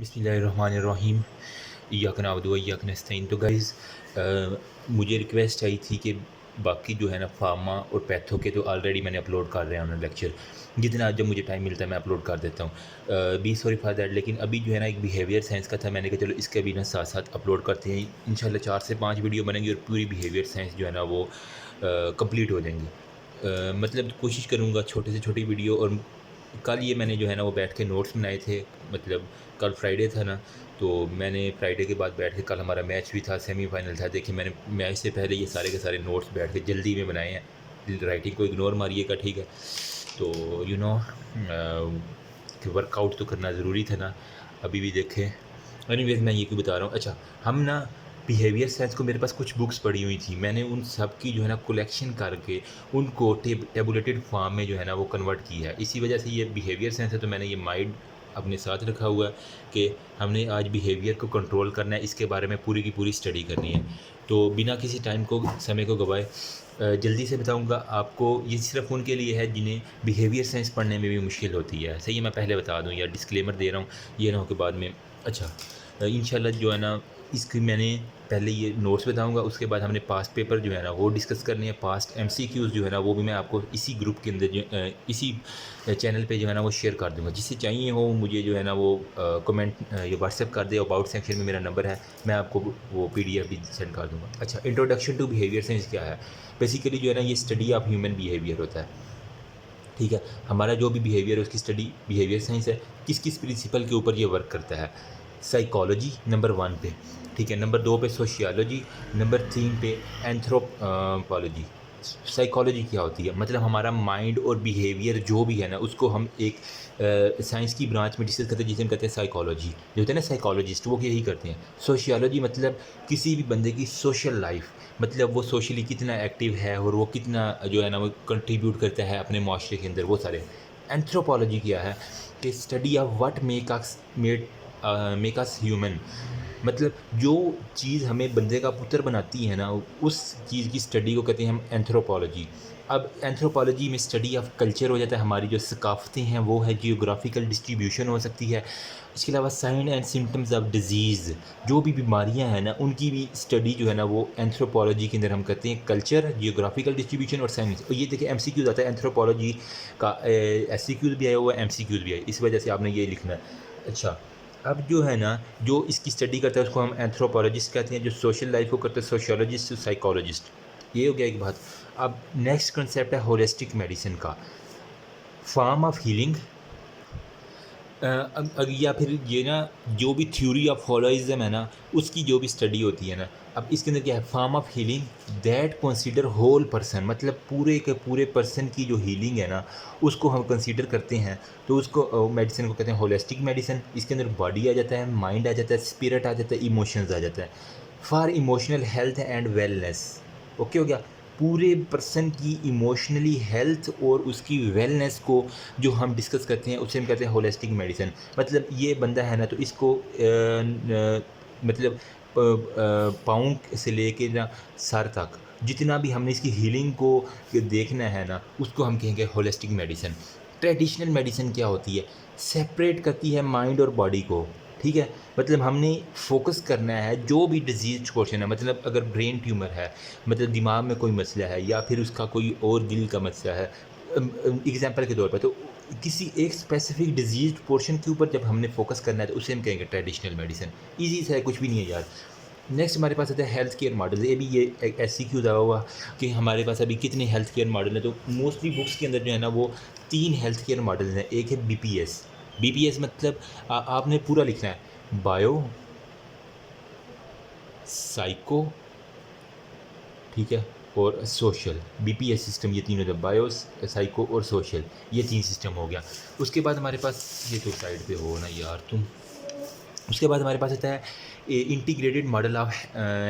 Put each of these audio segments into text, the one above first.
बिस्मिल्लाहिर्रहमानिर्रहीम। इय्याक नअबुदु व इय्याक नस्तईन। तो गाइज़, मुझे रिक्वेस्ट आई थी कि बाकी जो है ना फार्मा और पैथो के तो ऑलरेडी मैंने अपलोड कर रहे हैं लेक्चर। जितना जब मुझे टाइम मिलता है मैं अपलोड कर देता हूँ। Be sorry for that. लेकिन अभी जो है ना एक बिहेवियर साइंस का था, मैंने कहा चलो इसके भी ना साथ साथ अपलोड करते हैं। इंशाल्लाह 4 से 5 वीडियो बनेंगी और पूरी बिहेवियर साइंस जो है ना वो कंप्लीट हो जाएंगी। मतलब कोशिश करूँगा छोटे से छोटी वीडियो। और कल ये मैंने जो है ना वो बैठ के नोट्स बनाए थे। मतलब कल फ्राइडे था ना, तो मैंने फ्राइडे के बाद बैठ के, कल हमारा मैच भी था, सेमीफाइनल था। देखिए मैंने मैच से पहले ये सारे के सारे नोट्स बैठ के जल्दी में बनाए हैं। राइटिंग को इग्नोर मारिएगा, ठीक है। तो कि वर्कआउट तो करना ज़रूरी था ना, अभी भी देखें। एनीवेज मैं ये क्यों बता रहा हूँ, अच्छा हम ना बिहेवियर साइंस को, मेरे पास कुछ बुक्स पड़ी हुई थी, मैंने उन सब की जो है ना कलेक्शन करके उनको टेबुलेटेड फॉर्म में जो है ना वो कन्वर्ट किया है। इसी वजह से ये बिहेवियर साइंस है, तो मैंने ये माइंड अपने साथ रखा हुआ है कि हमने आज बिहेवियर को कंट्रोल करना है, इसके बारे में पूरी की पूरी स्टडी करनी है। तो बिना किसी टाइम को, समय को गवाए जल्दी से बताऊंगा आपको। ये सिर्फ उनके लिए है जिन्हें बिहेवियर साइंस पढ़ने में भी मुश्किल होती है। सही है, मैं पहले बता दूं या डिस्क्लेमर दे रहा हूँ, ये ना हो के बाद में। अच्छा, इंशाल्लाह जो है ना इसकी मैंने पहले ये नोट्स बताऊंगा, उसके बाद हमने पास्ट पेपर जो है ना वो डिस्कस करनी है। पास्ट एमसीक्यूज़ जो है ना वो भी मैं आपको इसी ग्रुप के अंदर इसी चैनल पे जो है ना वो शेयर कर दूंगा। जिससे चाहिए हो मुझे जो है ना वो कमेंट या व्हाट्सएप कर दे। अबाउट सेक्शन में मेरा नंबर है, मैं आपको वो पीडीएफ भी सेंड कर दूंगा। अच्छा, इंट्रोडक्शन टू बिहेवियर साइंस क्या है? बेसिकली जो है ना ये स्टडी ऑफ ह्यूमन बिहेवियर होता है, ठीक है। हमारा जो भी बिहेवियर है उसकी स्टडी बिहेवियर साइंस है। किस किस प्रिंसिपल के ऊपर ये वर्क करता है? साइकोलॉजी नंबर 1 पे, ठीक है। नंबर 2 पे सोशियोलॉजी। नंबर 3 पे एंथ्रोपोलॉजी। साइकोलॉजी क्या होती है? मतलब हमारा माइंड और बिहेवियर जो भी है ना उसको हम एक साइंस की ब्रांच में डिस्कस करते हैं, जिसे हम कहते हैं साइकोलॉजी। जो होते हैं ना साइकोलॉजिस्ट, वो यही करते हैं। सोशियोलॉजी मतलब किसी भी बंदे की सोशल लाइफ, मतलब वो सोशली कितना एक्टिव है और वो कितना जो है ना वो कंट्रीब्यूट करता है अपने माशरे के अंदर, वो सारे। एंथ्रोपोलॉजी क्या है? कि study of what make us human. मतलब जो चीज़ हमें बंदे का पुत्र बनाती है ना, उस चीज़ की स्टडी को कहते हैं हम एंथ्रोपोलॉजी। अब एंथ्रोपोलॉजी में स्टडी ऑफ कल्चर हो जाता है, हमारी जो सकाफ़तें हैं वो है, जियोग्राफिकल डिस्ट्रीब्यूशन हो सकती है। इसके अलावा sign and symptoms of disease, जो भी बीमारियां हैं ना उनकी भी स्टडी जो है ना वो एंथ्रोपोलॉजी के अंदर हम करते हैं। कल्चर, जियोग्राफिकल डिस्ट्रीब्यूशन और साइंस। और ये देखिए एमसीक्यूज आता है एंथ्रोपोलॉजी का, एससीक्यूज भी आया हुआ है, एमसीक्यूज भी आया, इस वजह से आपने ये लिखना है। अच्छा, अब जो है ना जो इसकी स्टडी करता है उसको हम एंथ्रोपोलॉजिस्ट कहते हैं। जो सोशल लाइफ को करते हैं सोशियोलॉजिस्ट, साइकोलॉजिस्ट। ये हो गया एक बात। अब नेक्स्ट कंसेप्ट है होलिस्टिक मेडिसिन का, फॉर्म ऑफ हीलिंग। या फिर ये ना जो भी थ्योरी ऑफ होलोइज्म है ना उसकी जो भी स्टडी होती है ना, अब इसके अंदर क्या है? Form of healing that consider whole person, मतलब पूरे के पूरे पर्सन की जो हीलिंग है ना उसको हम कंसीडर करते हैं। तो उसको मेडिसिन को कहते हैं होलिस्टिक मेडिसिन। इसके अंदर बॉडी आ जाता है, माइंड आ जाता है, स्पिरिट आ जाता है, इमोशंस आ जाता है। For emotional health and wellness, okay हो गया। पूरे पर्सन की इमोशनली हेल्थ और उसकी वेलनेस को जो हम डिस्कस करते हैं उसे हम कहते हैं होलिस्टिक मेडिसिन। मतलब ये बंदा है ना तो इसको मतलब पाँव से लेके ना सर तक जितना भी हमने इसकी हीलिंग को देखना है ना उसको हम कहेंगे होलिस्टिक मेडिसिन। ट्रेडिशनल मेडिसिन क्या होती है? सेपरेट करती है माइंड और बॉडी को, ठीक है। मतलब हमने फोकस करना है जो भी डिजीज क्वेश्चन है, मतलब अगर ब्रेन ट्यूमर है, मतलब दिमाग में कोई मसला है, या फिर उसका कोई और दिल का मसला है, एग्जांपल के तौर पर, तो किसी एक स्पेसिफिक डिजीज पोर्शन के ऊपर जब हमने फोकस करना है तो उसे हम कहेंगे ट्रेडिशनल मेडिसिन। ईजी सा है, कुछ भी नहीं है यार। नेक्स्ट हमारे पास आता है हेल्थ केयर मॉडल। ये भी ये एक ऐसी क्यों दवा हुआ कि हमारे पास अभी कितने हेल्थ केयर मॉडल हैं? तो मोस्टली बुक्स के अंदर जो है ना वो 3 हेल्थ केयर मॉडल हैं। एक है बीपीएस। बीपीएस मतलब आपने पूरा लिखना है, बायो, साइको, ठीक है, और सोशल। बीपीएस सिस्टम ये तीनों, बायो, साइको और सोशल, ये 3 सिस्टम हो गया। उसके बाद हमारे पास, ये तो साइड पे हो ना यार तुम। उसके बाद हमारे पास आता है integrated model of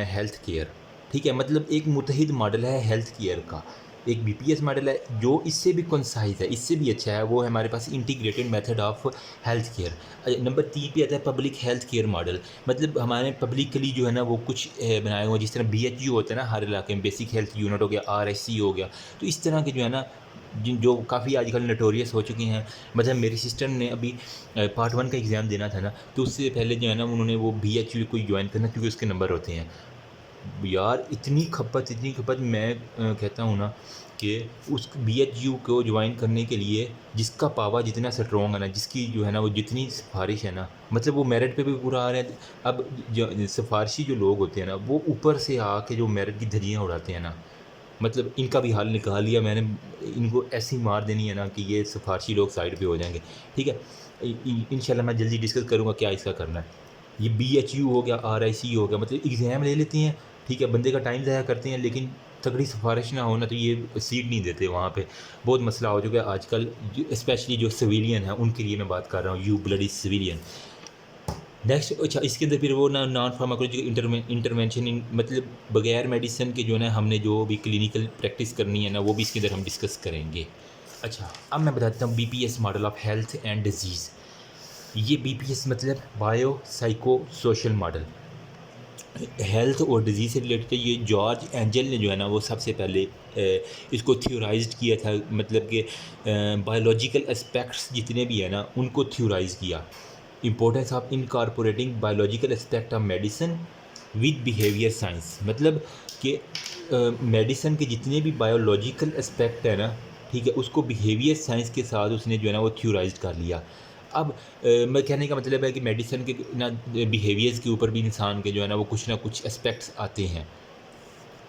health care, ठीक है। मतलब एक मुतहिद मॉडल है हेल्थ केयर का। एक बीपीएस मॉडल है जो इससे भी कंसाइज है, इससे भी अच्छा है, वो है हमारे पास integrated method of health care. Number 3 पे आता है पब्लिक हेल्थ केयर मॉडल। मतलब हमारे पब्लिकली जो है ना वो कुछ बनाए हुए, जिस तरह बीएचयू होता है ना हर इलाके में, बेसिक हेल्थ यूनिट हो गया, आरएससी हो गया। तो इस तरह के जो है ना जिन जो काफ़ी आजकल नोटोरियस हो चुकी हैं। मतलब मेरी सिस्टर ने अभी पार्ट 1 का एग्ज़ाम देना था ना, तो उससे पहले जो है ना उन्होंने वो BHU को जॉइन करना, क्योंकि उसके नंबर होते हैं। यार इतनी खपत मैं कहता हूँ ना कि उस BHU को ज्वाइन करने के लिए जिसका पावा जितना स्ट्रॉन्ग है ना, जिसकी जो है ना वो जितनी सिफारिश है ना, मतलब वो मेरिट पे भी पूरा आ रहा है। अब जो सिफारिशी जो लोग होते हैं ना, वो ऊपर से आके जो मेरिट की धज्जियाँ उड़ाते हैं ना, मतलब इनका भी हाल निकाल लिया मैंने। इनको ऐसी मार देनी है ना कि ये सिफारशी लोग साइड पे हो जाएंगे। ठीक है, इंशाल्लाह मैं जल्दी डिस्कस करूँगा क्या इसका करना है। ये BHU हो गया, RIC हो गया, मतलब एग्ज़ाम ले लेते हैं, ठीक है, बंदे का टाइम ज़ाया करते हैं, लेकिन तगड़ी सिफारिश ना हो ना तो ये सीट नहीं देते वहाँ पे। बहुत मसला हो चुका है आजकल, स्पेशली जो सिविलियन है उनके लिए मैं बात कर रहा हूँ, यू ब्लडी सिविलियन। नेक्स्ट, अच्छा इसके अंदर फिर वो ना नॉन फार्माकोलॉजिकल इंटरवेंशन मतलब बगैर मेडिसिन के जो है ना हमने जो भी क्लिनिकल प्रैक्टिस करनी है ना, वो भी इसके अंदर हम डिस्कस करेंगे। अच्छा, अब मैं बताता हूँ BPS model of health and disease. ये BPS मतलब bio psycho social model, health और डिजीज़ से रिलेटेड। ये जॉर्ज एंजल ने जो है ना वो सबसे पहले इसको थ्योराइज्ड किया था, मतलब कि बायोलॉजिकल एस्पेक्ट्स जितने भी है ना उनको थ्योराइज किया। Importance of incorporating biological aspect of medicine with behaviour science, मतलब कि मेडिसिन के जितने भी बायोलॉजिकल एस्पेक्ट है ना, ठीक है, उसको बिहेवियर साइंस के साथ उसने जो है ना वो थ्योराइज कर लिया। अब मैं कहने का मतलब है कि मेडिसिन के ना बिहेवियर्स के ऊपर भी इंसान के जो है ना वो कुछ ना कुछ एस्पेक्ट्स आते हैं।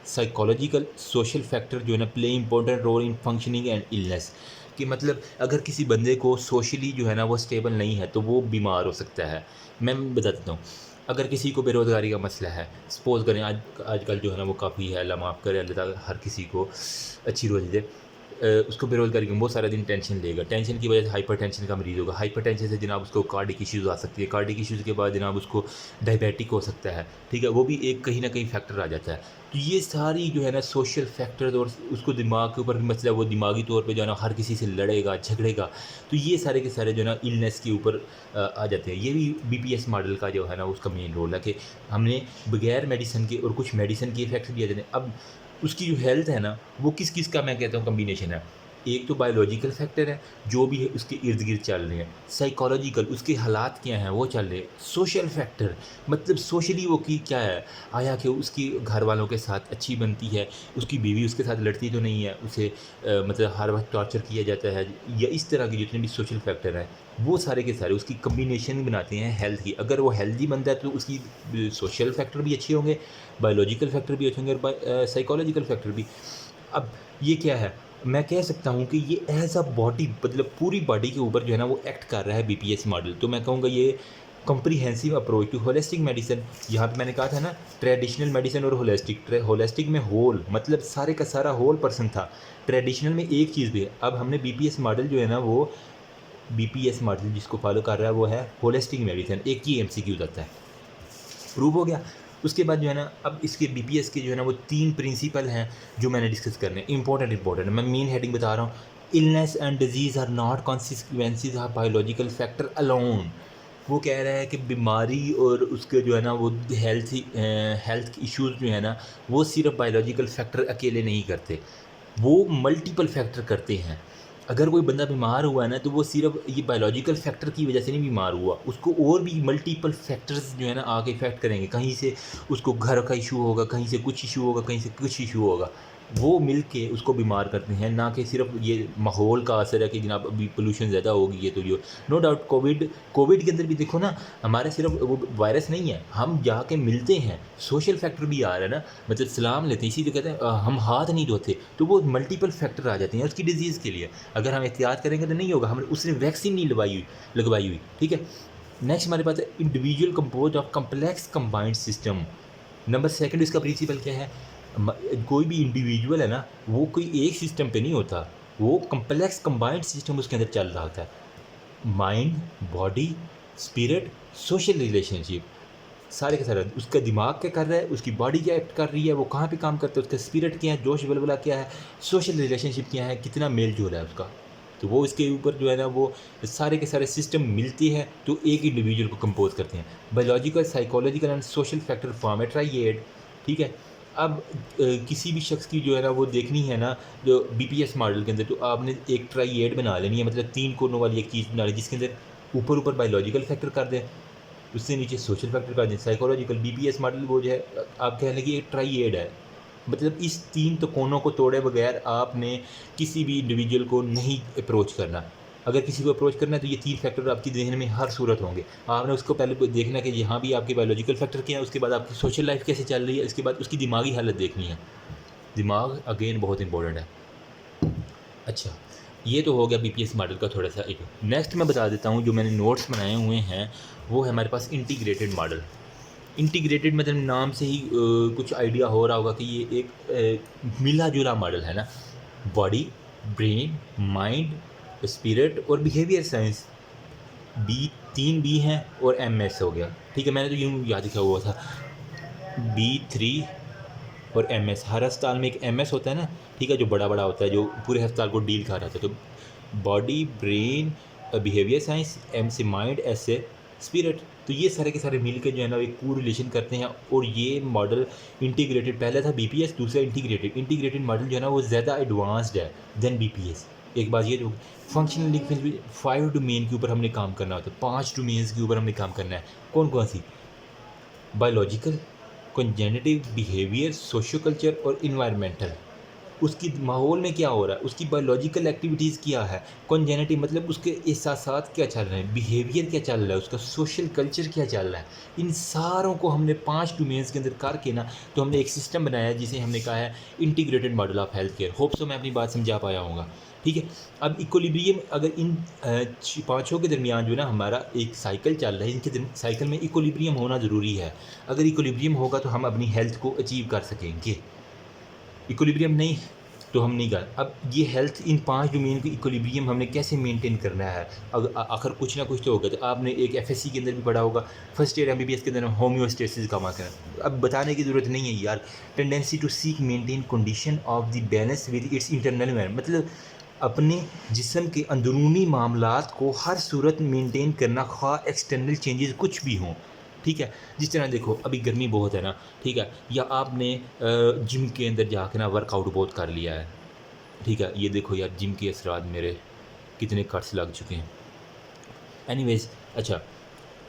साइकोलॉजिकल सोशल फैक्टर जो है ना play important role in functioning and illness, कि मतलब अगर किसी बंदे को सोशली जो है ना वो स्टेबल नहीं है तो वो बीमार हो सकता है। मैं बता देता हूँ, अगर किसी को बेरोज़गारी का मसला है, सपोज़ करें आजकल जो है ना वो काफ़ी है, अल्लाह माफ़ करे, अल्लाह ताला हर किसी को अच्छी रोज़ी दे। उसको बेरोज़गारी का बहुत सारा दिन टेंशन लेगा, टेंशन की वजह से हाइपरटेंशन का मरीज़ होगा, हाइपरटेंशन से जनाब उसको कार्डिक इश्यूज़ आ सकती है, कार्डिक इश्यूज़ के बाद जनाब उसको डायबिटिक हो सकता है। ठीक है, वो भी एक कहीं ना कहीं फैक्टर आ जाता है। तो ये सारी जो है ना सोशल फैक्टर्स, और उसको दिमाग के ऊपर भी मसला, वो दिमागी तौर पे जो है ना हर किसी से लड़ेगा झगड़ेगा, तो ये सारे के सारे जो है ना इलनेस के ऊपर आ जाते हैं। ये भी BPS मॉडल का जो है ना उसका मेन रोल है कि हमने बगैर मेडिसिन के और कुछ मेडिसिन के इफेक्ट भी आ जाते हैं। अब उसकी जो हेल्थ है ना वो किस किस का मैं कहता हूँ कम्बिनेशन है। एक तो बायोलॉजिकल फैक्टर है जो भी है उसके इर्द गिर्द चल रहे हैं, साइकोलॉजिकल उसके हालात क्या हैं वो चल रहे हैं, सोशल फैक्टर मतलब सोशली वो की क्या है, आया कि उसकी घर वालों के साथ अच्छी बनती है, उसकी बीवी उसके साथ लड़ती तो नहीं है, उसे मतलब हर वक्त टॉर्चर किया जाता है, या इस तरह के जितने भी सोशल फैक्टर हैं वो सारे के सारे उसकी कम्बिनेशन बनाते हैं हेल्थ की। अगर वो हेल्दी बनता है तो उसकी सोशल फैक्टर भी अच्छे होंगे, बायोलॉजिकल फैक्टर भी अच्छे होंगे, और साइकोलॉजिकल फैक्टर भी। अब ये क्या है, मैं कह सकता हूँ कि ये एज अ बॉडी मतलब पूरी बॉडी के ऊपर जो है ना वो एक्ट कर रहा है BPS मॉडल। तो मैं कहूँगा ये comprehensive approach to holistic medicine. यहाँ पे मैंने कहा था ना ट्रेडिशनल मेडिसिन और होलिस्टिक, होलिस्टिक में होल मतलब सारे का सारा होल पर्सन था, ट्रेडिशनल में एक चीज़ भी है। अब हमने BPS मॉडल जो है ना वो BPS मॉडल जिसको फॉलो कर रहा है वो है होलिस्टिक मेडिसिन। एक ही MCQ जाता है, प्रूव हो गया। उसके बाद जो है ना अब इसके BPS के जो है ना वो 3 प्रिंसिपल हैं जो मैंने डिस्कस करने हैं, इंपॉर्टेंट मैं मेन हेडिंग बता रहा हूँ। Illness and disease are not consequences of biological factor alone. वो कह रहा है कि बीमारी और उसके जो है ना वो हेल्थ इश्यूज़ जो है ना वो सिर्फ बायोलॉजिकल फैक्टर अकेले नहीं करते, वो मल्टीपल फैक्टर करते हैं। अगर कोई बंदा बीमार हुआ है ना तो वो सिर्फ ये बायोलॉजिकल फैक्टर की वजह से नहीं बीमार हुआ, उसको और भी मल्टीपल फैक्टर्स जो है ना आके इफेक्ट करेंगे। कहीं से उसको घर का इशू होगा, कहीं से कुछ इशू होगा, कहीं से कुछ इशू होगा, वो मिल के उसको बीमार करते हैं। ना कि सिर्फ ये माहौल का असर है कि जनाब अभी पोल्यूशन ज़्यादा होगी ये तो जो नो डाउट कोविड के अंदर भी देखो ना, हमारे सिर्फ वो वायरस नहीं है, हम जाके मिलते हैं, सोशल फैक्टर भी आ रहा है ना, मतलब सलाम लेते हैं, इसी तो कहते हैं हम हाथ नहीं धोते, तो वो मल्टीपल फैक्टर आ जाते हैं उसकी डिजीज़ के लिए। अगर हम एहतियात करेंगे तो नहीं होगा, हम उसने वैक्सीन नहीं लगवाई हुई। ठीक है, नेक्स्ट हमारे पास है individual compose of complex combined system. Number second इसका प्रिंसिपल क्या है, कोई भी इंडिविजुअल है ना वो कोई एक सिस्टम पे नहीं होता, वो कम्प्लेक्स कंबाइंड सिस्टम उसके अंदर चल रहा होता है। Mind, body, spirit, social relationship, सारे के सारे उसका दिमाग क्या कर रहा है, उसकी बॉडी क्या एक्ट कर रही है, वो कहाँ पे काम करता है, उसका स्पिरिट क्या है, जोश बलबला क्या है, सोशल रिलेशनशिप क्या है, कितना मेल जोल है उसका, तो वो इसके ऊपर जो है ना वो सारे के सारे सिस्टम मिलती है तो एक इंडिविजुअल को कंपोज करते हैं। Biological, psychological and social factor form A triad. ठीक है, अब किसी भी शख्स की जो है ना वो देखनी है ना जो बीपीएस मॉडल के अंदर, तो आपने एक ट्राइएड बना लेनी है, मतलब 3 कोनों वाली एक चीज़ बना ली जिसके अंदर ऊपर ऊपर बायोलॉजिकल फैक्टर कर दें, उससे नीचे सोशल फैक्टर कर दें, साइकोलॉजिकल। बीपीएस मॉडल वो जो है आप कह लें कि एक ट्राइएड है, मतलब इस 3 तो कोनों को तोड़े बगैर आपने किसी भी इंडिविजुअल को नहीं अप्रोच करना। अगर किसी को अप्रोच करना है तो ये 3 फैक्टर आपकी ज़हन में हर सूरत होंगे। आपने उसको पहले देखना कि यहाँ भी आपके बायोलॉजिकल फैक्टर क्या है, उसके बाद आपकी सोशल लाइफ कैसे चल रही है, इसके बाद उसकी दिमागी हालत देखनी है। दिमाग अगेन बहुत इंपॉर्टेंट है। अच्छा, ये तो हो गया बीपीएस मॉडल का थोड़ा सा एक। नेक्स्ट मैं बता देता हूँ, जो मैंने नोट्स बनाए हुए हैं वो है हमारे पास इंटीग्रेटेड मॉडल। इंटीग्रेटेड मतलब नाम से ही कुछ आइडिया हो रहा होगा कि ये एक मिला जुला मॉडल है ना। बॉडी, ब्रेन, माइंड, स्पिरिट और बिहेवियर साइंस, बी 3 बी हैं और एमएस हो गया। ठीक है, मैंने तो यूँ याद किया हुआ था B3 और एमएस। हर अस्पताल में एक एमएस होता है ना, ठीक है, जो बड़ा बड़ा होता है, जो पूरे अस्पताल को डील कर रहा था। तो body, brain, behaviour science, M से माइंड, एस से स्पिरिट। तो ये सारे के सारे मिल के जो है ना एक को रिलेशन करते हैं। और ये मॉडल इंटीग्रेटेड, पहला था बीपीएस, दूसरा इंटीग्रेटेड। इंटीग्रेटेड मॉडल जो है ना वो ज़्यादा एडवांस्ड है देन बीपीएस। एक बात ये जो फंक्शनल डिफरेंस 5 डोमेन के ऊपर हमने काम करना होता है, 5 डोमेन्स के ऊपर हमने काम करना है। कौन कौन सी? बायोलॉजिकल, कंजेनिटिव, बिहेवियर, सोशो कल्चर और इन्वायरमेंटल। उसकी माहौल में क्या हो रहा है, उसकी बायोलॉजिकल एक्टिविटीज़ क्या है, कंजेनिटिव मतलब उसके एहसासात क्या चल रहे हैं, बिहेवियर क्या चल रहा है, उसका सोशल कल्चर क्या चल रहा है। इन सारों को हमने 5 डोमेन्स के अंदर करके ना तो हमने एक सिस्टम बनाया है जिसे हमने कहा है integrated model of health care. Hope so मैं अपनी बात समझा पाया हूँगा। ठीक है, अब इक्विलिब्रियम अगर इन पाँचों के दरमियान जो ना हमारा एक साइकिल चल रहा है, इनके साइकिल में इक्विलिब्रियम होना ज़रूरी है। अगर इक्विलिब्रियम होगा तो हम अपनी हेल्थ को अचीव कर सकेंगे। इक्विलिब्रियम नहीं तो हम नहीं कर। अब ये हेल्थ, इन 5 डोमेन की इक्विलिब्रियम हमने कैसे मेंटेन करना है, अगर आखिर कुछ ना कुछ तो होगा। तो आपने एक एफएससी के अंदर भी पढ़ा होगा, फर्स्ट ईयर एमबीबीएस के अंदर होम्योस्टेसिस का मार्कर। अब बताने की ज़रूरत नहीं है यार। Tendency to seek maintain condition of the balance with its internal environment, मतलब अपने जिस्म के अंदरूनी मामलात को हर सूरत मेंटेन करना, खा एक्सटर्नल चेंजेस कुछ भी हों। ठीक है, जिस तरह देखो अभी गर्मी बहुत है ना, ठीक है, या आपने जिम के अंदर जाके ना वर्कआउट बहुत कर लिया है। ठीक है, ये देखो यार जिम के असरात मेरे कितने कट्स लग चुके हैं। एनीवेज, अच्छा,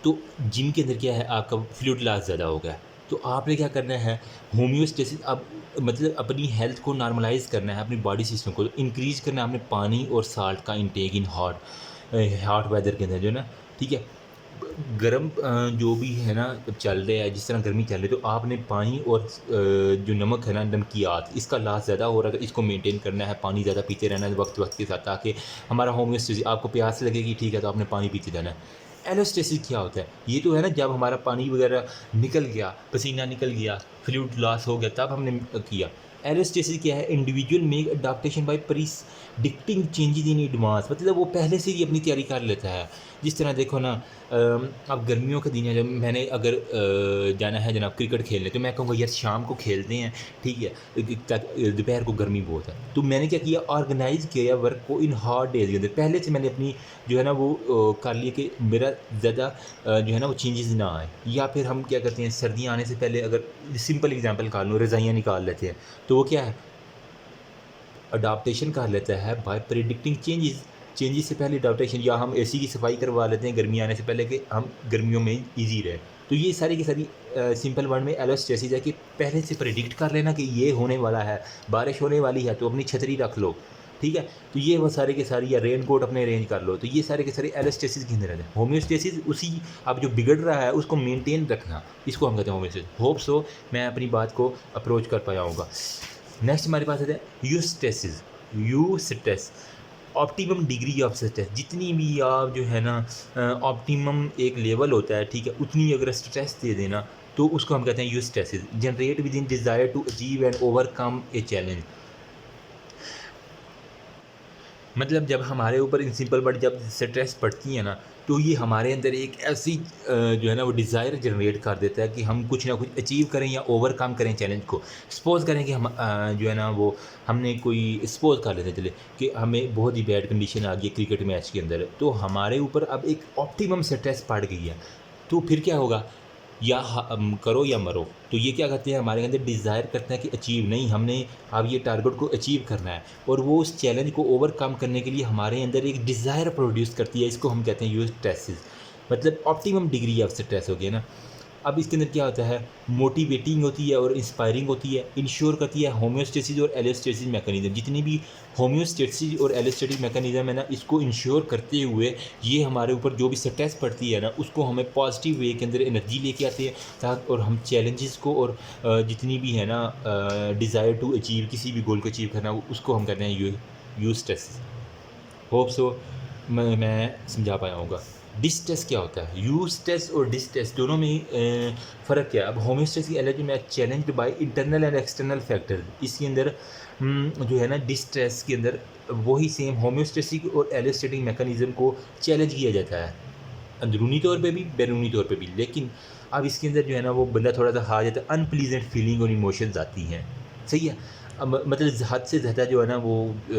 तो जिम के अंदर क्या है, आपका फ्लूइड लॉस ज़्यादा हो गया। तो आपने क्या करना है, होम्योस्टेसिस, अब मतलब अपनी हेल्थ को नॉर्मलाइज करना है, अपनी बॉडी सिस्टम को इंक्रीज़ करना है। आपने पानी और साल्ट का इंटेक इन हॉट वेदर के अंदर जो है ना, ठीक है, गर्म जो भी है ना जब चल रहा है, जिस तरह गर्मी चल रही है, तो आपने पानी और जो नमक है ना, नमकियात, इसका लॉस ज़्यादा हो रहा है, इसको मेंटेन करना है। पानी ज़्यादा पीते रहना है वक्त वक्त के साथ, ताकि हमारा होम्योस्टेसिस, आपको प्यास लगेगी, ठीक है, तो आपने पानी पीते रहना है। एलोस्टेसिस क्या होता है? ये तो है ना जब हमारा पानी वगैरह निकल गया, पसीना निकल गया, फ्लूइड लॉस हो गया, तब हमने किया। एलोस्टेसिस क्या है? Individual make adaptation by predicting changes in advance, मतलब वो पहले से ही अपनी तैयारी कर लेता है। जिस तरह देखो ना, अब गर्मियों के दिन है, जब मैंने अगर जाना है जनाब क्रिकेट खेलने, तो मैं कहूँगा यार शाम को खेलते हैं, ठीक है, दोपहर को गर्मी बहुत है। तो मैंने क्या किया, ऑर्गेनाइज़ किया वर्क को इन हॉट डेज के अंदर। पहले से मैंने अपनी जो है ना वो कर लिया कि मेरा ज़्यादा जो है ना वो चेंजेस ना आए। या फिर हम क्या करते हैं, सर्दियाँ आने से पहले, अगर सिंपल एग्जांपल निकाल लो, रज़ाइयाँ निकाल लेते हैं, तो वो क्या है, अडाप्टेशन कर लेता है बाय प्रिडिक्टिंग चेंजेस। चेंजेस से पहले अडाप्टेशन, या हम एसी की सफाई करवा लेते हैं गर्मी आने से पहले कि हम गर्मियों में ईजी रहे। तो ये सारी की सारी सिंपल वर्ड में एलोस्टेसिस है कि पहले से प्रिडिक्ट कर लेना कि ये होने वाला है, बारिश होने वाली है, तो अपनी छतरी रख लो। ठीक है, तो ये वो सारे के सारी, या रेन कोट अपने अरेंज कर लो। तो ये सारे के सारे एलोस्टेसिस के अंदर रहते हैं। होम्योस्टेसिस उसी, अब जो बिगड़ रहा है उसको मेंटेन रखना, इसको हम कहते हैं होम्योस्टेसिस। होप सो मैं अपनी बात को अप्रोच कर पाया होगा। नेक्स्ट हमारे पास है eustasis. Eustress, optimum degree of stress. जितनी भी आप जो है ना ऑप्टिमम एक लेवल होता है, ठीक है, उतनी अगर स्ट्रेस दे देना तो उसको हम कहते हैं eustasis. Generate within desire to achieve and overcome a challenge, मतलब जब हमारे ऊपर इन सिंपल वर्ड जब स्ट्रेस पड़ती है ना, तो ये हमारे अंदर एक ऐसी जो है ना वो डिज़ायर जनरेट कर देता है कि हम कुछ ना कुछ अचीव करें या ओवरकम करें चैलेंज को। सपोज़ करें कि हम जो है ना वो हमने कोई, सपोज़ कर लेते चले कि हमें बहुत ही बैड कंडीशन आ गई क्रिकेट मैच के अंदर, तो हमारे ऊपर अब एक ऑप्टिमम स्ट्रेस पड़ गई है। तो फिर क्या होगा, या करो या मरो। तो ये क्या करते हैं, हमारे अंदर डिज़ायर करते हैं कि अचीव नहीं, हमने अब ये टारगेट को अचीव करना है, और वो उस चैलेंज को ओवरकम करने के लिए हमारे अंदर एक डिज़ायर प्रोड्यूस करती है। इसको हम कहते हैं यूज स्ट्रेसेस, मतलब ऑप्टिमम डिग्री ऑफ स्ट्रेस हो गया ना। अब इसके अंदर क्या होता है, मोटिवेटिंग होती है और इंस्पायरिंग होती है, इंश्योर करती है होम्योस्टेसिस और एलोस्टेसिस मैकेनिज्म। जितनी भी होम्योस्टेसिस और एलोस्टेटिक मैकेनिज्म है ना, इसको इंश्योर करते हुए ये हमारे ऊपर जो भी स्ट्रेस पड़ती है ना, उसको हमें पॉजिटिव वे के अंदर एनर्जी लेके आते हैं, ताकि और हम चैलेंजेस को और जितनी भी है ना डिज़ायर टू अचीव, किसी भी गोल को अचीव करना, उसको हम कहते हैं यूज स्ट्रेस। होप सो मैं समझा पाया होगा। डिस्ट्रेस क्या होता है, यूज स्ट्रेस और डिस्ट्रेस दोनों में फ़र्क क्या है। अब होम्योस्टेसिस की एनर्जी में challenged by internal and external factor. इसके अंदर जो है ना डिस्ट्रेस के अंदर वही सेम होम्योस्टेसिक और एलोस्टेटिक मैकेनिज्म को चैलेंज किया जाता है, अंदरूनी तौर पे भी बैरूनी तौर पे भी। लेकिन अब इसके अंदर जो है ना वो बंदा थोड़ा सा हार जाता है, अनप्लीजेंट फीलिंग और इमोशंस आती हैं, सही है। अब मतलब हद से ज़्यादा जो है ना वो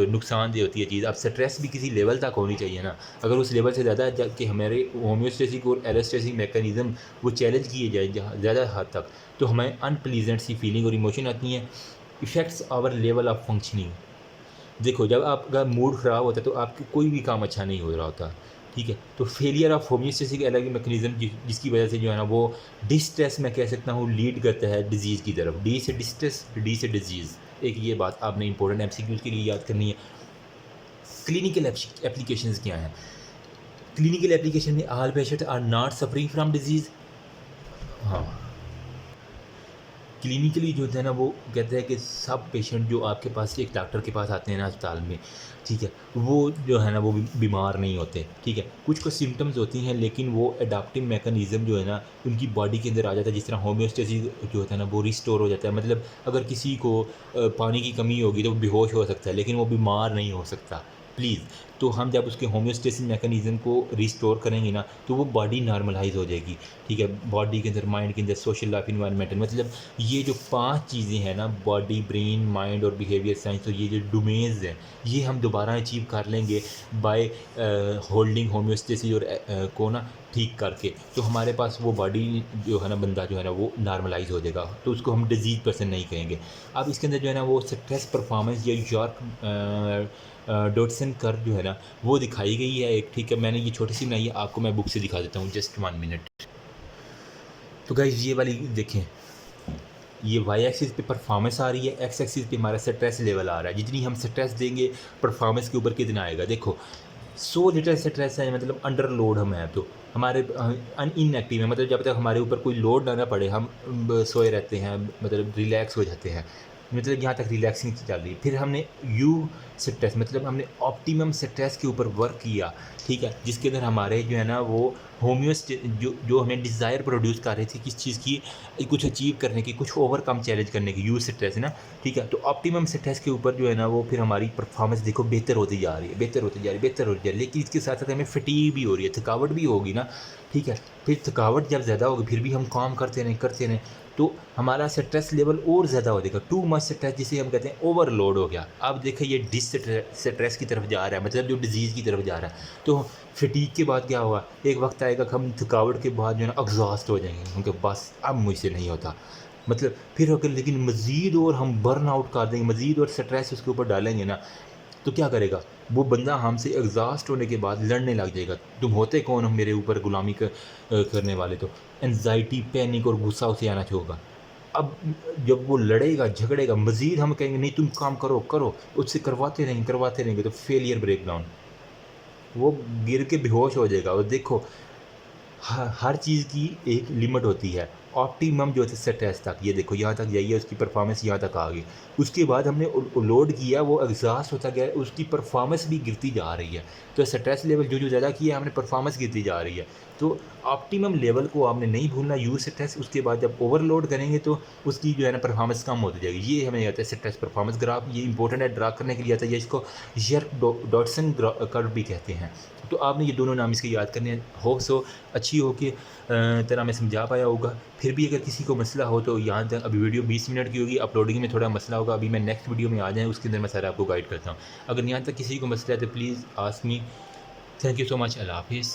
नुकसानदेह होती है चीज़। अब स्ट्रेस भी किसी लेवल तक होनी चाहिए ना, अगर उस लेवल से ज़्यादा कि हमारे होम्योस्टेसिक और एलोस्टेसिक मैकेनिज्म वो चैलेंज किए जाए जहाँ ज़्यादा हद तक, तो हमें अनप्लीजेंट सी फीलिंग और इमोशन आती हैं। Effects our level of functioning. देखो, जब आपका मूड ख़राब होता है तो आपके कोई भी काम अच्छा नहीं हो रहा होता, ठीक है। तो फेलियर ऑफ होम्योस्टेसिक अलग मैकेनिज्म जिसकी वजह से जो है ना वो डिस्ट्रेस, मैं कह सकता हूँ, लीड करता है डिजीज़ की तरफ। डी से डिस्ट्रेस, डी से डिजीज़। एक ये बात आपने इंपॉर्टेंट एमसीक्यूज़ के लिए याद करनी है। क्लिनिकल एप्लीकेशंस क्या हैं? क्लिनिकल एप्लीकेशन में all patient are not suffering from disease. हाँ, क्लिनिकली जो होता है ना वो कहते हैं कि सब पेशेंट जो आपके पास एक डॉक्टर के पास आते हैं ना अस्पताल में, ठीक है, वो जो है ना वो बीमार नहीं होते, ठीक है। कुछ कुछ सिम्टम्स होती हैं, लेकिन वो एडाप्टिव मैकेनिज़्म जो है ना उनकी बॉडी के अंदर आ जाता है। जिस तरह होम्योस्टेसिस जो होता है ना वो रिस्टोर हो जाता है। मतलब अगर किसी को पानी की कमी होगी तो वो बेहोश हो सकता है, लेकिन वो बीमार नहीं हो सकता, प्लीज़। तो हम जब उसके होम्योस्टेसिस मैकेनिज़्म को रिस्टोर करेंगे ना तो वो बॉडी नॉर्मलाइज हो जाएगी, ठीक है। बॉडी के अंदर, माइंड के अंदर, सोशल लाइफ, इन्वायरमेंटल, मतलब ये जो 5 चीज़ें हैं ना, बॉडी, ब्रेन, माइंड और बिहेवियर साइंस, तो ये जो डोमेन्स हैं ये हम दोबारा अचीव कर लेंगे बाय होल्डिंग होम्योस्टेसिस और को ना ठीक करके। तो हमारे पास वो बॉडी जो है ना, बंदा जो है ना वो नॉर्मलाइज हो जाएगा, तो उसको हम डिजीज़ पर्सन नहीं कहेंगे। अब इसके अंदर जो है ना वो स्ट्रेस परफॉर्मेंस या यॉर्क डॉटसन कर्व जो है ना वो दिखाई गई है एक, ठीक है। मैंने ये छोटी सी बनाई है, आपको मैं बुक से दिखा देता हूँ, जस्ट 1 मिनट। तो गाइस ये वाली देखें, ये वाई एक्सिस पे परफॉर्मेंस आ रही है, एक्स एक्सिस पे हमारा स्ट्रेस लेवल आ रहा है। जितनी हम स्ट्रेस देंगे परफॉर्मेंस के ऊपर कितना आएगा। देखो 100 लीटर स्ट्रेस है, मतलब अंडर लोड हम हैं, तो हमारे इनएक्टिव है, मतलब जब तक हमारे ऊपर कोई लोड ना पड़े हम सोए रहते हैं, मतलब रिलैक्स हो जाते हैं, मतलब यहाँ तक रिलैक्सिंग चल रही है। फिर हमने यू स्ट्रेस, मतलब हमने ऑप्टिमम स्ट्रेस के ऊपर वर्क किया, ठीक है, जिसके अंदर हमारे जो है ना वो होम्योस्टे जो हमें डिज़ायर प्रोड्यूस कर रही थी किस चीज़ की, कुछ अचीव करने की, कुछ ओवरकम चैलेंज करने की, यू स्ट्रेस है ना, ठीक है। तो ऑप्टिमम स्ट्रेस के ऊपर जो है ना वो फिर हमारी परफॉर्मेंस देखो बेहतर होती जा रही है, बेहतर होती जा रही है, बेहतर होती जा रही है। लेकिन इसके साथ साथ हमें फटीग भी हो रही है, थकावट भी होगी ना, ठीक है। फिर थकावट जब ज़्यादा होगी फिर भी हम काम करते रहें तो हमारा स्ट्रेस लेवल और ज़्यादा हो जाएगा। टू मच स्ट्रेस जिसे हम कहते हैं ओवरलोड हो गया। अब देखिए ये स्ट्रेस की तरफ जा रहा है, मतलब जो डिजीज़ की तरफ जा रहा है। तो फटीग के बाद क्या होगा, एक वक्त आएगा कि हम थकावट के बाद जो है ना एग्जॉस्ट हो जाएंगे, उनके बस अब मुझसे नहीं होता, मतलब फिर अगर लेकिन मज़ीद और हम बर्न आउट कर देंगे, मज़ीद और स्ट्रेस उसके ऊपर डालेंगे ना, तो क्या करेगा वो बंदा, हमसे एग्जॉस्ट होने के बाद लड़ने लग जाएगा। तुम होते कौन हो मेरे ऊपर गुलामी करने वाले? तो एनजाइटी, पैनिक और गुस्सा उसे आना होगा। अब जब वो लड़ेगा, झगड़ेगा, मज़ीद हम कहेंगे नहीं तुम काम करो करो, उससे करवाते रहेंगे, तो फेलियर ब्रेकडाउन, वो गिर के बेहोश हो जाएगा। और देखो हर चीज़ की एक लिमिट होती है। ऑप्टिमम जो है स्ट्रेस तक, ये देखो यहाँ तक जाइए, उसकी परफॉर्मेंस यहाँ तक आ गई। उसके बाद हमने लोड किया, वो एग्जॉस्ट होता गया, उसकी परफॉर्मेंस भी गिरती जा रही है। तो स्ट्रेस लेवल जो ज़्यादा किया हमने, परफॉर्मेंस गिरती जा रही है। तो ऑप्टिमम लेवल को आपने नहीं भूलना, यूज स्ट्रेस। उसके बाद जब ओवरलोड करेंगे तो उसकी जो है ना परफॉर्मेंस कम होती जाएगी। ये हमें आता है स्ट्रेस परफॉर्मेंस ग्राफ, ये इंपॉर्टेंट है, ड्रा करने के लिए आता है। ये इसको यर्क डॉटसन कर्व भी कहते हैं। तो आपने ये दोनों नाम इसके याद करने हैं। होप सो अच्छी हो के तरह मैं समझा पाया होगा। फिर भी अगर किसी को मसला हो तो यहाँ तक, अभी वीडियो 20 मिनट की होगी, अपलोडिंग में थोड़ा मसला होगा, अभी मैं नेक्स्ट वीडियो में आ जाए उसके अंदर मैं सारा आपको गाइड करता हूँ। अगर यहाँ तक किसी को मसला है तो please ask me. Thank you so much. अल्लाह हाफिज़।